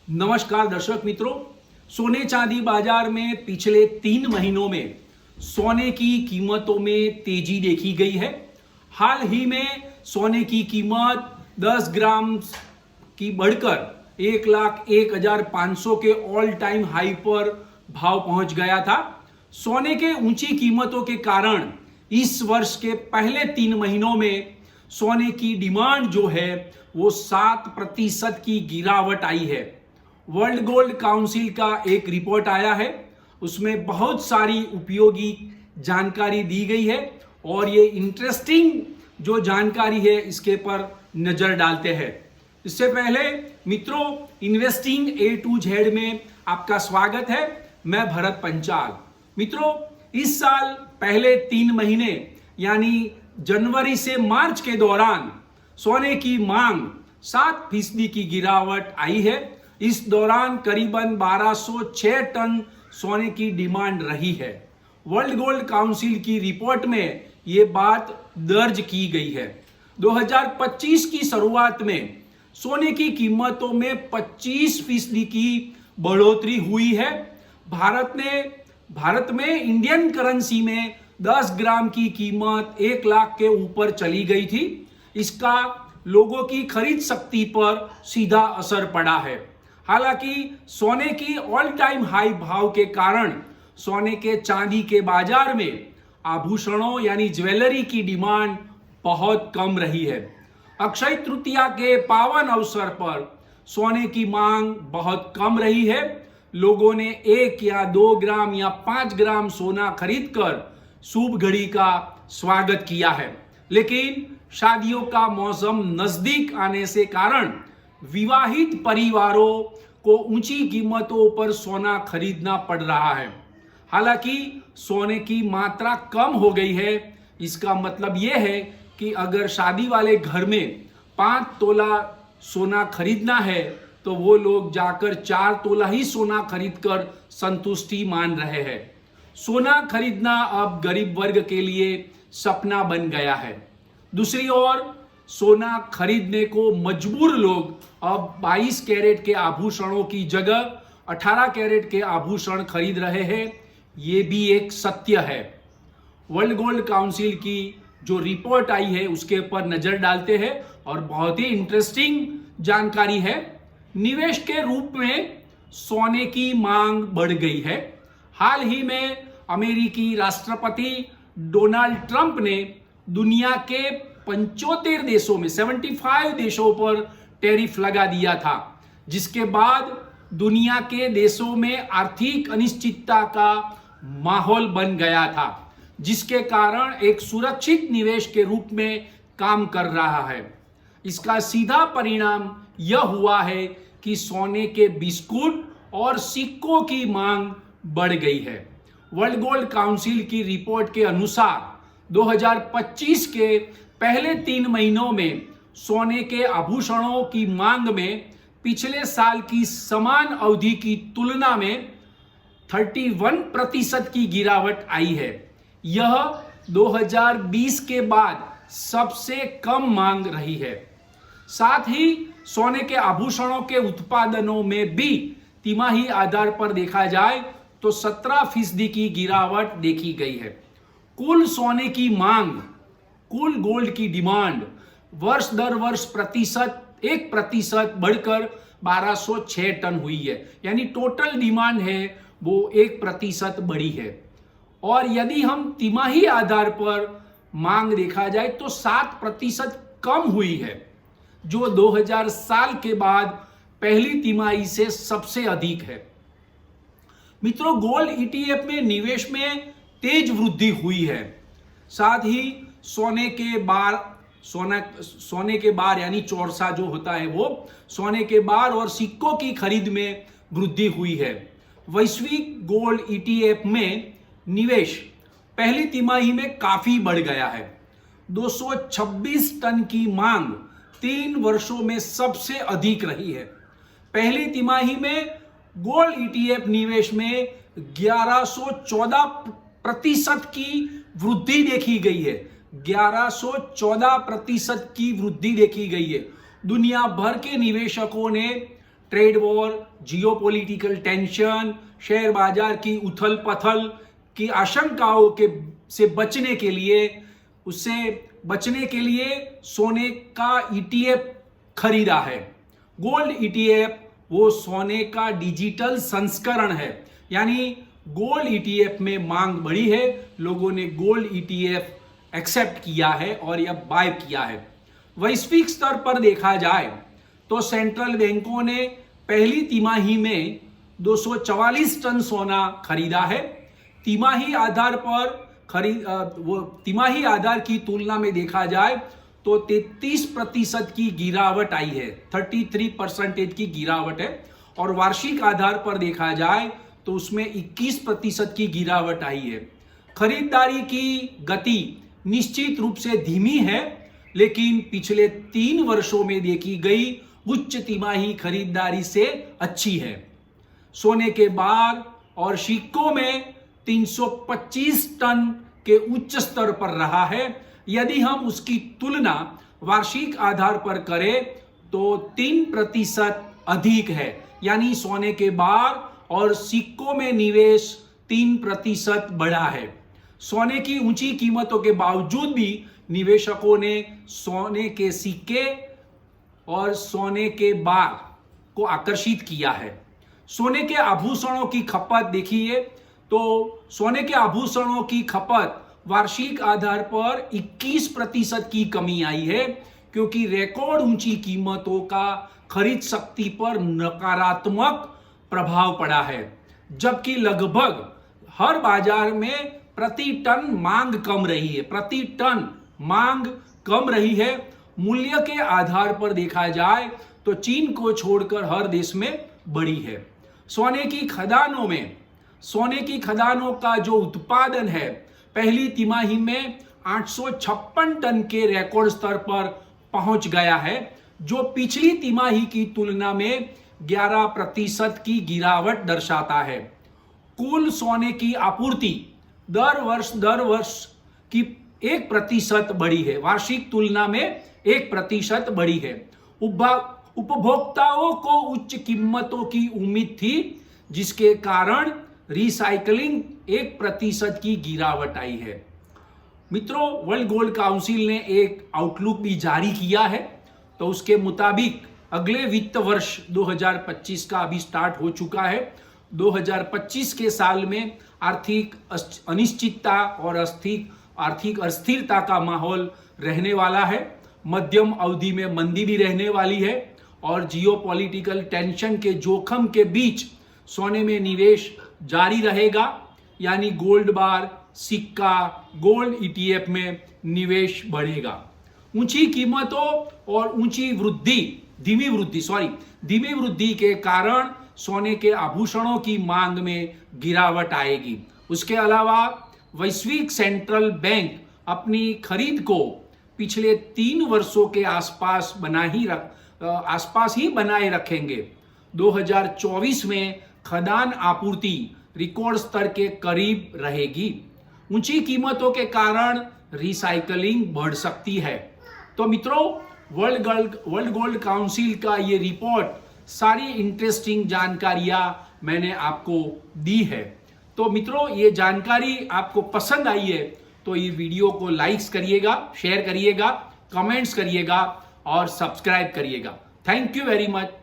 नमस्कार दर्शक मित्रों, सोने चांदी बाजार में पिछले 3 महीनों में सोने की कीमतों में तेजी देखी गई है। हाल ही में सोने की कीमत 10 ग्राम की बढ़कर 1,01,500 के ऑल टाइम हाई पर भाव पहुंच गया था। सोने के ऊंची कीमतों के कारण इस वर्ष के पहले 3 महीनों में सोने की डिमांड जो है वो 7% की गिरावट आई है। वर्ल्ड गोल्ड काउंसिल का एक रिपोर्ट आया है, उसमें बहुत सारी उपयोगी जानकारी दी गई है और ये इंटरेस्टिंग जो जानकारी है इसके पर नजर डालते हैं। इससे पहले मित्रों, इन्वेस्टिंग ए टू जेड में आपका स्वागत है। मैं भरत पंचाल। मित्रों, इस साल पहले 3 महीने यानी जनवरी से मार्च के दौरान सोने की मांग 7% की गिरावट आई है। इस दौरान करीबन 1206 टन सोने की डिमांड रही है। वर्ल्ड गोल्ड काउंसिल की रिपोर्ट में ये बात दर्ज की गई है। 2025 की शुरुआत में सोने की कीमतों में 25% की बढ़ोतरी हुई है। भारत में इंडियन करेंसी में 10 ग्राम की कीमत 1 लाख के ऊपर चली गई थी। इसका लोगों की खरीद शक्ति पर सीधा असर पड़ा है। हालांकि सोने की ऑल टाइम हाई भाव के कारण सोने के चांदी के बाजार में आभूषणों यानी ज्वेलरी की डिमांड बहुत कम रही है। अक्षय तृतीया के पावन अवसर पर सोने की मांग बहुत कम रही है। लोगों ने 1 या 2 ग्राम या 5 ग्राम सोना खरीदकर शुभ घड़ी का स्वागत किया है। लेकिन शादियों का मौसम नजदीक आने से कारण विवाहित परिवारों को ऊंची कीमतों पर सोना खरीदना पड़ रहा है। हालांकि सोने की मात्रा कम हो गई है। इसका मतलब यह है कि अगर शादी वाले घर में 5 तोला सोना खरीदना है तो वो लोग जाकर 4 तोला ही सोना खरीदकर संतुष्टि मान रहे हैं। सोना खरीदना अब गरीब वर्ग के लिए सपना बन गया है। दूसरी ओर सोना खरीदने को मजबूर लोग अब 22 कैरेट के आभूषणों की जगह 18 कैरेट के आभूषण खरीद रहे हैं। ये भी एक सत्य है। वर्ल्ड गोल्ड काउंसिल की जो रिपोर्ट आई है उसके ऊपर नजर डालते हैं और बहुत ही इंटरेस्टिंग जानकारी है। निवेश के रूप में सोने की मांग बढ़ गई है। हाल ही में अमेरिकी राष्ट्रपति डोनाल्ड ट्रंप ने दुनिया के 75 देशों में 75 देशों पर टैरिफ लगा दिया था, जिसके बाद दुनिया के देशों में आर्थिक अनिश्चितता का माहौल बन गया था, जिसके कारण एक सुरक्षित निवेश के रूप में काम कर रहा है। इसका सीधा परिणाम यह हुआ है कि सोने के बिस्कुट और सिक्कों की मांग बढ़ गई है। वर्ल्ड गोल्ड काउंसिल की रिपोर्ट के अनुसार 2025 के पहले 3 महीनों में सोने के आभूषणों की मांग में पिछले साल की समान अवधि की तुलना में 31% की गिरावट आई है। यह 2020 के बाद सबसे कम मांग रही है। साथ ही सोने के आभूषणों के उत्पादनों में भी तिमाही आधार पर देखा जाए तो 17% की गिरावट देखी गई है। कुल सोने की मांग, कुल गोल्ड की डिमांड वर्ष दर वर्ष 1% बढ़कर 1206 टन हुई है। यानी टोटल डिमांड है वो 1% बढ़ी है। और यदि हम तिमाही आधार पर मांग देखा जाए तो 7% कम हुई है, जो 2000 साल के बाद पहली तिमाही से सबसे अधिक है। मित्रों, गोल्ड ईटीएफ में निवेश में तेज वृद्धि हुई है। साथ ही सोने के बार यानी चौरसा जो होता है वो सोने के बार और सिक्कों की खरीद में वृद्धि हुई है। वैश्विक गोल्ड ईटीएफ में निवेश पहली तिमाही में काफी बढ़ गया है। 226 टन की मांग 3 वर्षों में सबसे अधिक रही है। पहली तिमाही में गोल्ड ईटीएफ निवेश में 1114% की वृद्धि देखी गई है। 1114% की वृद्धि देखी गई है। दुनिया भर के निवेशकों ने trade war, geopolitical tension, share बाजार की उथल पथल की आशंकाओं के से बचने के लिए सोने का ईटीएफ खरीदा है। गोल्ड ईटीएफ वो सोने का डिजिटल संस्करण है, यानी गोल्ड ईटीएफ में मांग बढ़ी है, लोगों ने गोल्ड ईटीएफ एक्सेप्ट किया है और यह बाय किया है। वैश्विक स्तर पर देखा जाए तो सेंट्रल बैंकों ने पहली तिमाही में 244 टन सोना खरीदा है। तिमाही आधार की तुलना में देखा जाए तो 33% की गिरावट आई है, 33% की गिरावट है। और वार्षिक आधार पर देखा जाए तो उसमें 21% की गिरावट आई है। खरीदारी की गति निश्चित रूप से धीमी है, लेकिन पिछले 3 वर्षों में देखी गई उच्च तिमाही खरीदारी से अच्छी है। सोने के बार और सिक्कों में 325 टन के उच्च स्तर पर रहा है। यदि हम उसकी तुलना वार्षिक आधार पर करें तो 3% अधिक है, यानी सोने के बार और सिक्कों में निवेश 3% बढ़ा है। सोने की ऊंची कीमतों के बावजूद भी निवेशकों ने सोने के सिक्के और सोने के बार को आकर्षित किया है। सोने के आभूषणों की खपत देखिए तो सोने के आभूषणों की खपत वार्षिक आधार पर 21% की कमी आई है, क्योंकि रिकॉर्ड ऊंची कीमतों का खरीद शक्ति पर नकारात्मक प्रभाव पड़ा है, जबकि लगभग हर बाजार में प्रति टन मांग कम रही है। मूल्य के आधार पर देखा जाए तो चीन को छोड़कर हर देश में बढ़ी है। सोने की खदानों का जो उत्पादन है पहली तिमाही में 856 टन के रिकॉर्ड स्तर पर पहुंच गया है, जो पिछली तिमाही की तुलना में 11% की गिरावट दर्शाता है। कुल सोने की आपूर्ति दर वर्ष की 1% बढ़ी है, वार्षिक तुलना में 1% बढ़ी है। उपभोक्ताओं को उच्च कीमतों की उम्मीद थी, जिसके कारण रिसाइकलिंग 1% की गिरावट आई है। मित्रों, वर्ल्ड गोल्ड काउंसिल ने एक आउटलुक भी जारी किया है, तो उसके मुताबिक अगले वित्त वर्ष 2025 का अभी स्टार्ट हो चुका है। 2025 के साल में आर्थिक अनिश्चितता और आर्थिक अस्थिरता का माहौल रहने वाला है। मध्यम अवधि में मंदी भी रहने वाली है और जियोपॉलिटिकल टेंशन के जोखिम के बीच सोने में निवेश जारी रहेगा, यानी गोल्ड बार, सिक्का, गोल्ड ईटीएफ में निवेश बढ़ेगा। ऊंची कीमतों और धीमी वृद्धि के कारण सोने के आभूषणों की मांग में गिरावट आएगी। उसके अलावा वैश्विक सेंट्रल बैंक अपनी खरीद को पिछले 3 वर्षों के आसपास ही बनाए रखेंगे। 2024 में खदान आपूर्ति रिकॉर्ड स्तर के करीब रहेगी। ऊंची कीमतों के कारण रिसाइकलिंग बढ़ सकती है। तो मित्रों, वर्ल्ड गोल्ड काउंसिल का ये रिपोर्ट सारी इंटरेस्टिंग जानकारियां मैंने आपको दी है। तो मित्रों, ये जानकारी आपको पसंद आई है तो ये वीडियो को लाइक्स करिएगा, शेयर करिएगा, कमेंट्स करिएगा और सब्सक्राइब करिएगा। Thank you very much.